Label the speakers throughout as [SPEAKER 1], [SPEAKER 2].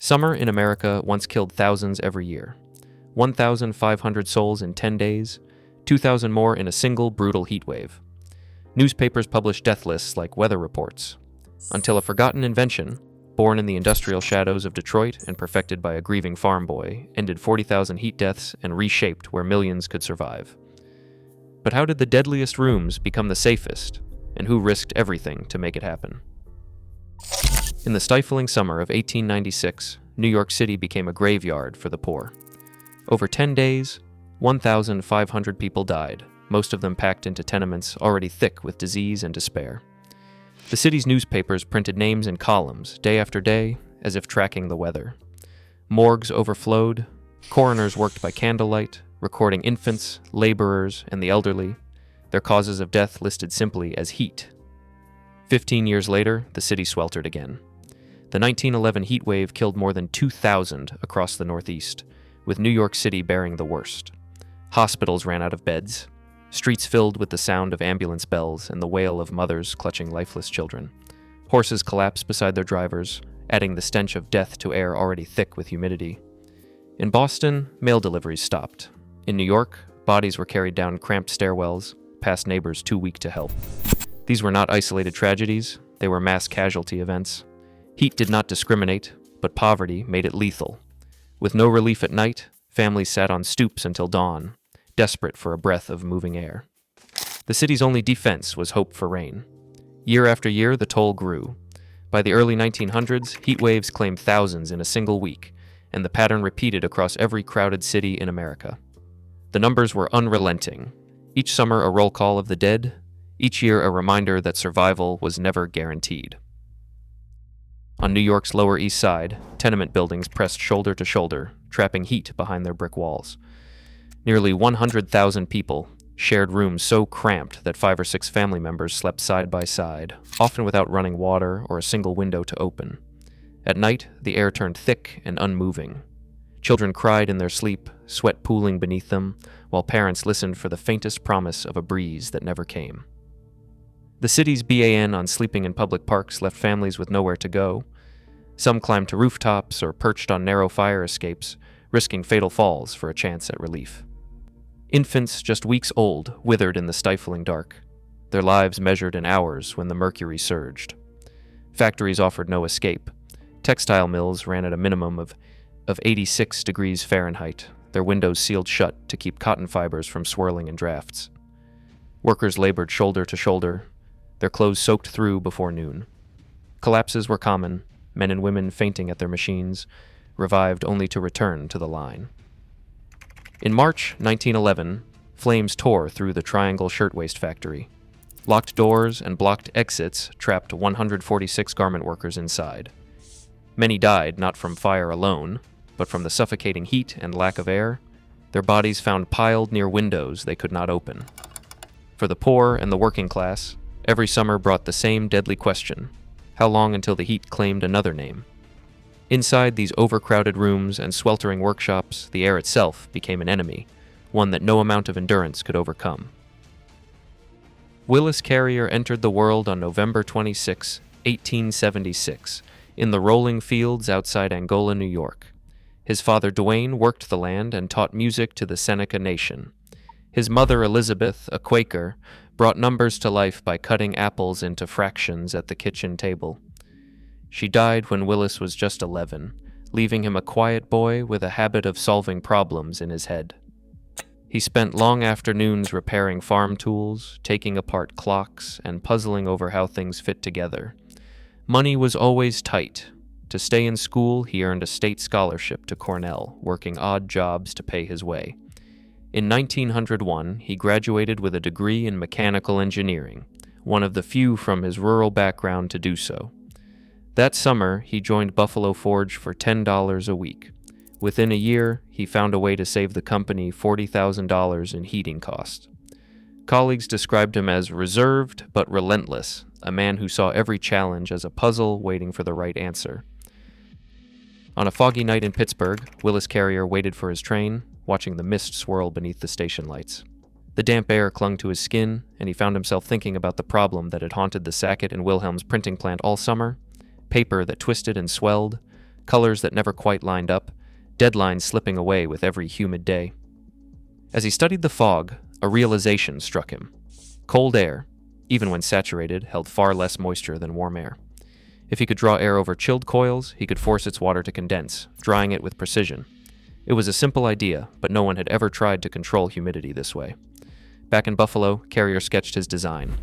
[SPEAKER 1] Summer in America once killed thousands every year. 1,500 souls in 10 days, 2,000 more in a single brutal heat wave. Newspapers published death lists like weather reports. Until a forgotten invention, born in the industrial shadows of Detroit and perfected by a grieving farm boy, ended 40,000 heat deaths and reshaped where millions could survive. But how did the deadliest rooms become the safest, and who risked everything to make it happen? In the stifling summer of 1896, New York City became a graveyard for the poor. Over 10 days, 1,500 people died, most of them packed into tenements already thick with disease and despair. The city's newspapers printed names in columns, day after day, as if tracking the weather. Morgues overflowed, coroners worked by candlelight, recording infants, laborers, and the elderly, their causes of death listed simply as heat. 15 years later, the city sweltered again. The 1911 heat wave killed more than 2,000 across the Northeast, with New York City bearing the worst. Hospitals ran out of beds, streets filled with the sound of ambulance bells and the wail of mothers clutching lifeless children. Horses collapsed beside their drivers, adding the stench of death to air already thick with humidity. In Boston, mail deliveries stopped. In New York, bodies were carried down cramped stairwells, past neighbors too weak to help. These were not isolated tragedies, they were mass casualty events. Heat did not discriminate, but poverty made it lethal. With no relief at night, families sat on stoops until dawn, desperate for a breath of moving air. The city's only defense was hope for rain. Year after year, the toll grew. By the early 1900s, heat waves claimed thousands in a single week, and the pattern repeated across every crowded city in America. The numbers were unrelenting. Each summer a roll call of the dead, each year a reminder that survival was never guaranteed. On New York's Lower East Side, tenement buildings pressed shoulder to shoulder, trapping heat behind their brick walls. Nearly 100,000 people shared rooms so cramped that 5 or 6 family members slept side by side, often without running water or a single window to open. At night, the air turned thick and unmoving. Children cried in their sleep, sweat pooling beneath them, while parents listened for the faintest promise of a breeze that never came. The city's ban on sleeping in public parks left families with nowhere to go. Some climbed to rooftops or perched on narrow fire escapes, risking fatal falls for a chance at relief. Infants just weeks old withered in the stifling dark, their lives measured in hours when the mercury surged. Factories offered no escape. Textile mills ran at a minimum of 86 degrees Fahrenheit, their windows sealed shut to keep cotton fibers from swirling in drafts. Workers labored shoulder to shoulder, their clothes soaked through before noon. Collapses were common, men and women fainting at their machines, revived only to return to the line. In March 1911, flames tore through the Triangle Shirtwaist Factory. Locked doors and blocked exits trapped 146 garment workers inside. Many died not from fire alone, but from the suffocating heat and lack of air, their bodies found piled near windows they could not open. For the poor and the working class, every summer brought the same deadly question: how long until the heat claimed another name? Inside these overcrowded rooms and sweltering workshops, the air itself became an enemy, one that no amount of endurance could overcome. Willis Carrier entered the world on November 26, 1876, in the rolling fields outside Angola, New York. His father Duane worked the land and taught music to the Seneca Nation. His mother Elizabeth, a Quaker, brought numbers to life by cutting apples into fractions at the kitchen table. She died when Willis was just 11, leaving him a quiet boy with a habit of solving problems in his head. He spent long afternoons repairing farm tools, taking apart clocks, and puzzling over how things fit together. Money was always tight. To stay in school, he earned a state scholarship to Cornell, working odd jobs to pay his way. In 1901, he graduated with a degree in mechanical engineering, one of the few from his rural background to do so. That summer, he joined Buffalo Forge for $10 a week. Within a year, he found a way to save the company $40,000 in heating costs. Colleagues described him as reserved but relentless, a man who saw every challenge as a puzzle waiting for the right answer. On a foggy night in Pittsburgh, Willis Carrier waited for his train, watching the mist swirl beneath the station lights. The damp air clung to his skin, and he found himself thinking about the problem that had haunted the Sackett and Wilhelm's printing plant all summer: paper that twisted and swelled, colors that never quite lined up, deadlines slipping away with every humid day. As he studied the fog, a realization struck him. Cold air, even when saturated, held far less moisture than warm air. If he could draw air over chilled coils, he could force its water to condense, drying it with precision. It was a simple idea, but no one had ever tried to control humidity this way. Back in Buffalo, Carrier sketched his design.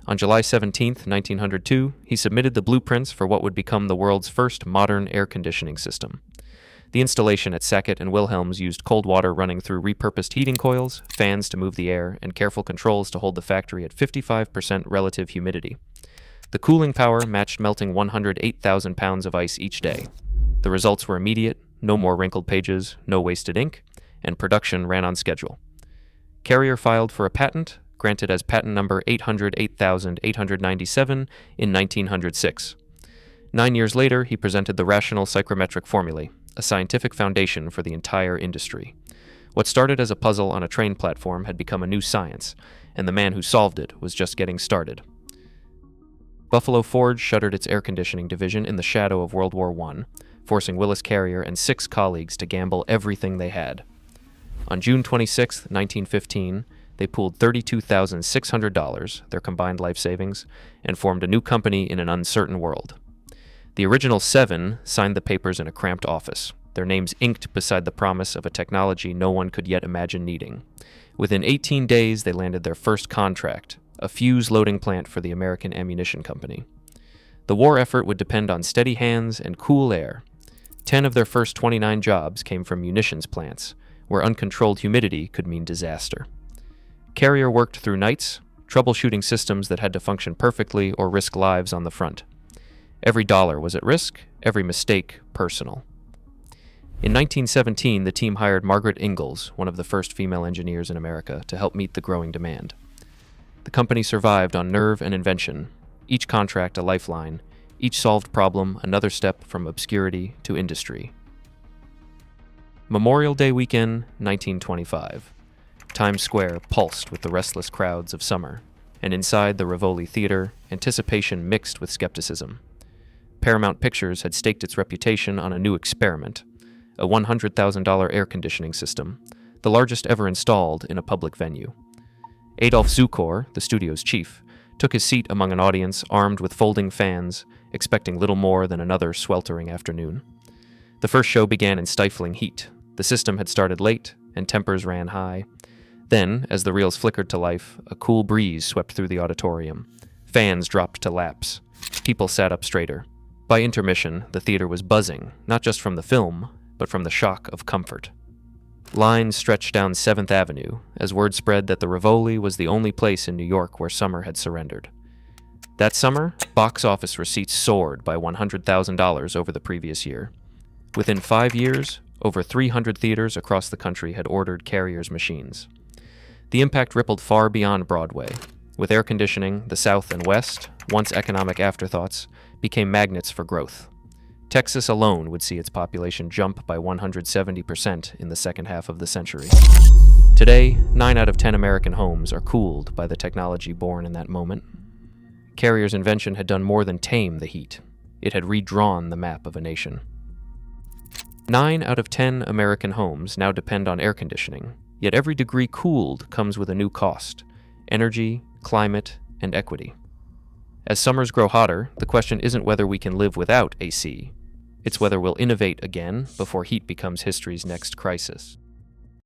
[SPEAKER 1] On July 17, 1902, he submitted the blueprints for what would become the world's first modern air conditioning system. The installation at Sackett and Wilhelms used cold water running through repurposed heating coils, fans to move the air, and careful controls to hold the factory at 55% relative humidity. The cooling power matched melting 108,000 pounds of ice each day. The results were immediate, no more wrinkled pages, no wasted ink, and production ran on schedule. Carrier filed for a patent, granted as patent number 808,897 in 1906. 9 years later, he presented the rational psychrometric formulae, a scientific foundation for the entire industry. What started as a puzzle on a train platform had become a new science, and the man who solved it was just getting started. Buffalo Forge shuttered its air conditioning division in the shadow of World War I, forcing Willis Carrier and 6 colleagues to gamble everything they had. On June 26, 1915, they pooled $32,600, their combined life savings, and formed a new company in an uncertain world. The original 7 signed the papers in a cramped office, their names inked beside the promise of a technology no one could yet imagine needing. Within 18 days, they landed their first contract, a fuse loading plant for the American Ammunition Company. The war effort would depend on steady hands and cool air. 10 of their first 29 jobs came from munitions plants, where uncontrolled humidity could mean disaster. Carrier worked through nights, troubleshooting systems that had to function perfectly or risk lives on the front. Every dollar was at risk, every mistake personal. In 1917, the team hired Margaret Ingalls, one of the first female engineers in America, to help meet the growing demand. The company survived on nerve and invention, each contract a lifeline, each solved problem another step from obscurity to industry. Memorial Day weekend, 1925. Times Square pulsed with the restless crowds of summer, and inside the Rivoli Theater, anticipation mixed with skepticism. Paramount Pictures had staked its reputation on a new experiment, a $100,000 air conditioning system, the largest ever installed in a public venue. Adolf Zukor, the studio's chief, took his seat among an audience armed with folding fans, expecting little more than another sweltering afternoon. The first show began in stifling heat. The system had started late, and tempers ran high. Then, as the reels flickered to life, a cool breeze swept through the auditorium. Fans dropped to laps. People sat up straighter. By intermission, the theater was buzzing, not just from the film, but from the shock of comfort. Lines stretched down 7th Avenue, as word spread that the Rivoli was the only place in New York where summer had surrendered. That summer, box office receipts soared by $100,000 over the previous year. Within 5 years, over 300 theaters across the country had ordered Carrier's machines. The impact rippled far beyond Broadway. With air conditioning, the South and West, once economic afterthoughts, became magnets for growth. Texas alone would see its population jump by 170% in the second half of the century. Today, 9 out of 10 American homes are cooled by the technology born in that moment. Carrier's invention had done more than tame the heat. It had redrawn the map of a nation. 9 out of 10 American homes now depend on air conditioning, yet every degree cooled comes with a new cost: energy, climate, and equity. As summers grow hotter, the question isn't whether we can live without AC. It's whether we'll innovate again before heat becomes history's next crisis.